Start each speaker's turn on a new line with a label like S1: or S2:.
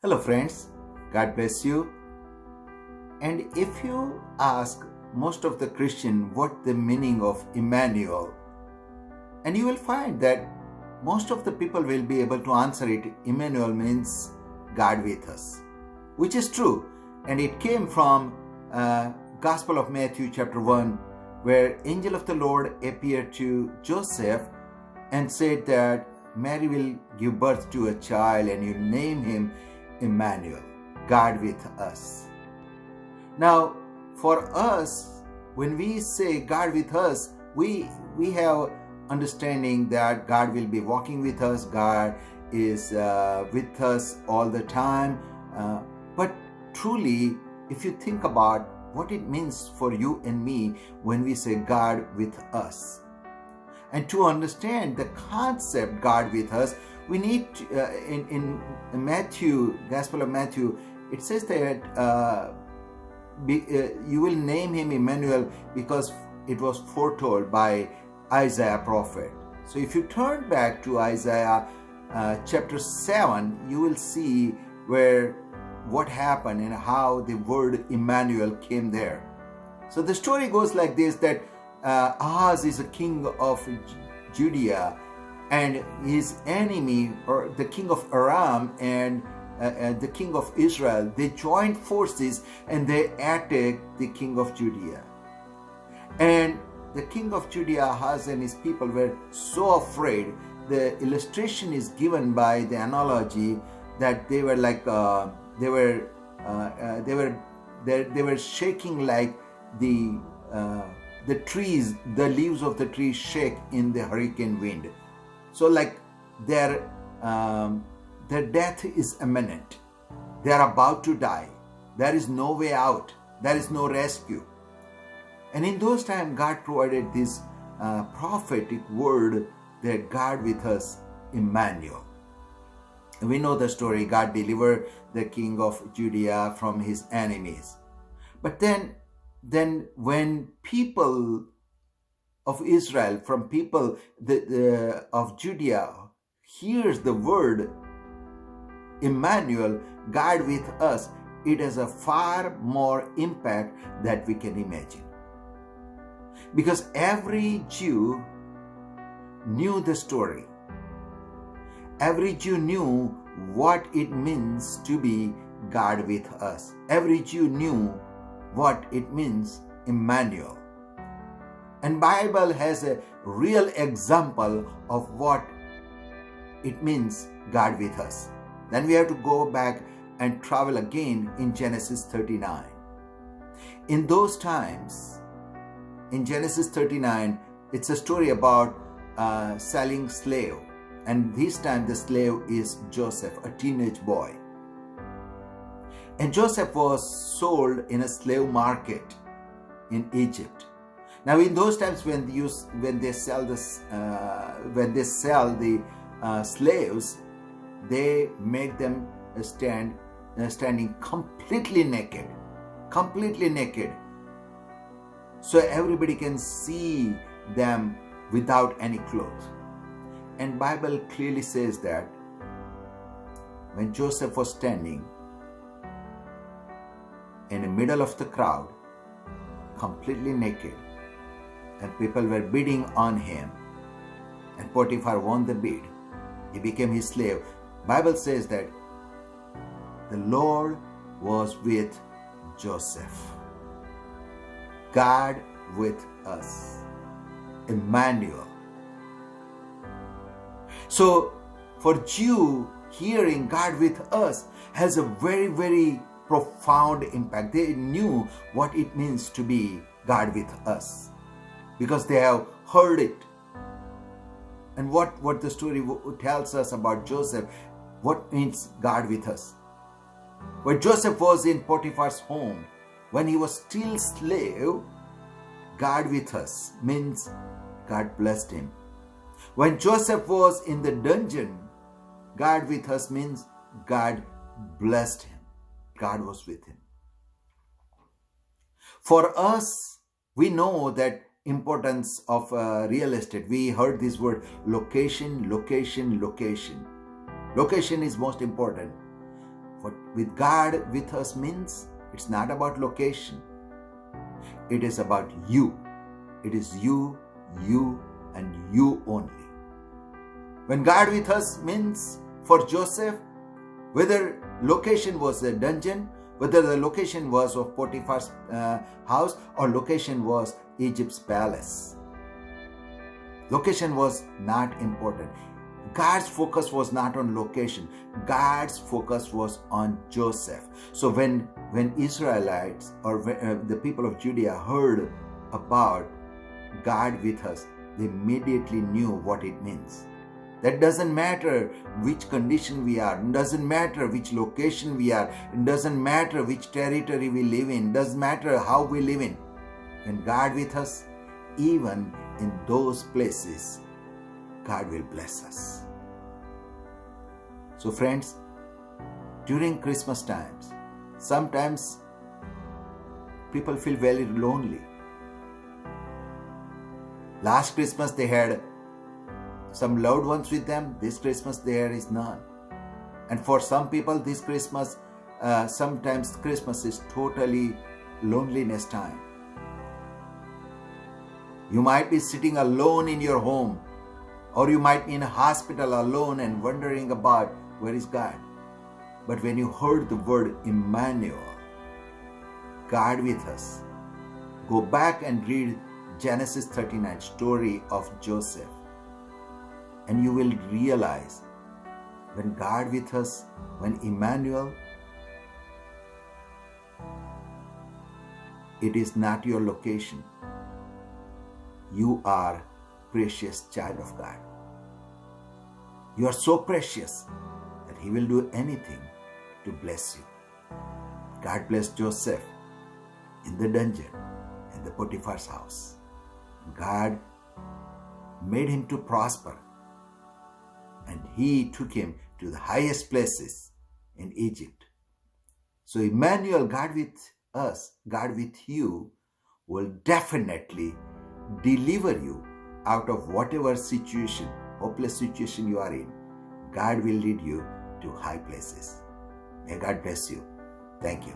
S1: Hello friends, God bless you. And if you ask most of the Christian what the meaning of Emmanuel, and you will find that most of the people will be able to answer it. Emmanuel means God with us, which is true. And it came from Gospel of Matthew chapter 1, where angel of the Lord appeared to Joseph and said that Mary will give birth to a child and you name him Emmanuel, God with us. Now, for us, when we say God with us, we have understanding that God will be walking with us, God is with us all the time. But truly, if you think about what it means for you and me when we say God with us, and to understand the concept God with us, we need to, in Matthew, Gospel of Matthew, it says that you will name him Emmanuel because it was foretold by Isaiah prophet. So if you turn back to Isaiah chapter 7, you will see what happened and how the word Emmanuel came there. So the story goes like this, that Ahaz is a king of Judea, and his enemy, or the king of Aram and the king of Israel, they joined forces and they attacked the king of Judea. And the king of Judea, Ahaz, and his people were so afraid. The illustration is given by the analogy that they were like they were shaking like the trees, the leaves of the trees shake in the hurricane wind. So like their death is imminent. They are about to die. There is no way out. There is no rescue. And in those times, God provided this prophetic word that God with us, Emmanuel. We know the story. God delivered the king of Judea from his enemies. But then when people of Israel, from people of Judea, hears the word Emmanuel, God with us, it has a far more impact that we can imagine. Because every Jew knew the story. Every Jew knew what it means to be God with us. Every Jew knew what it means, Emmanuel. And Bible has a real example of what it means, God with us. Then we have to go back and travel again in Genesis 39. In those times, in Genesis 39, it's a story about selling slave. And this time the slave is Joseph, a teenage boy. And Joseph was sold in a slave market in Egypt. Now, in those times, when they sell the slaves, they make them standing completely naked, so everybody can see them without any clothes. And Bible clearly says that when Joseph was standing in the middle of the crowd, completely naked, and people were bidding on him, and Potiphar won the bid, he became his slave. Bible says that the Lord was with Joseph. God with us, Emmanuel. So for Jew, hearing God with us has a very, very profound impact. They knew what it means to be God with us because they have heard it. And what the story tells us about Joseph, what means God with us. When Joseph was in Potiphar's home, when he was still slave, God with us means God blessed him. When Joseph was in the dungeon, God with us means God blessed him. God was with him. For us, we know that importance of real estate. We heard this word location. Location is most important. What with God with us means it's not about location. It is about you. It is you, and you only. When God with us means for Joseph, whether location was a dungeon, whether the location was of Potiphar's house or location was Egypt's palace, location was not important. God's focus was not on location. God's focus was on Joseph. So when Israelites or the people of Judea heard about God with us, they immediately knew what it means. That doesn't matter which condition we are. It doesn't matter which location we are. It doesn't matter which territory we live in. It doesn't matter how we live in. When God with us, even in those places, God will bless us. So friends, during Christmas times, sometimes people feel very lonely. Last Christmas they had some loved ones with them. This Christmas there is none. And for some people this Christmas, sometimes Christmas is totally loneliness time. You might be sitting alone in your home, or you might be in a hospital alone and wondering about where is God. But when you heard the word Immanuel, God with us, go back and read Genesis 39 story of Joseph, and you will realize when God with us, when Immanuel, it is not your location. You are precious child of God. You are so precious that He will do anything to bless you. God blessed Joseph in the dungeon, in the Potiphar's house. God made him to prosper, and He took him to the highest places in Egypt. So Immanuel, God with us, God with you, will definitely deliver you out of whatever situation, hopeless situation you are in. God will lead you to high places. May God bless you. Thank you.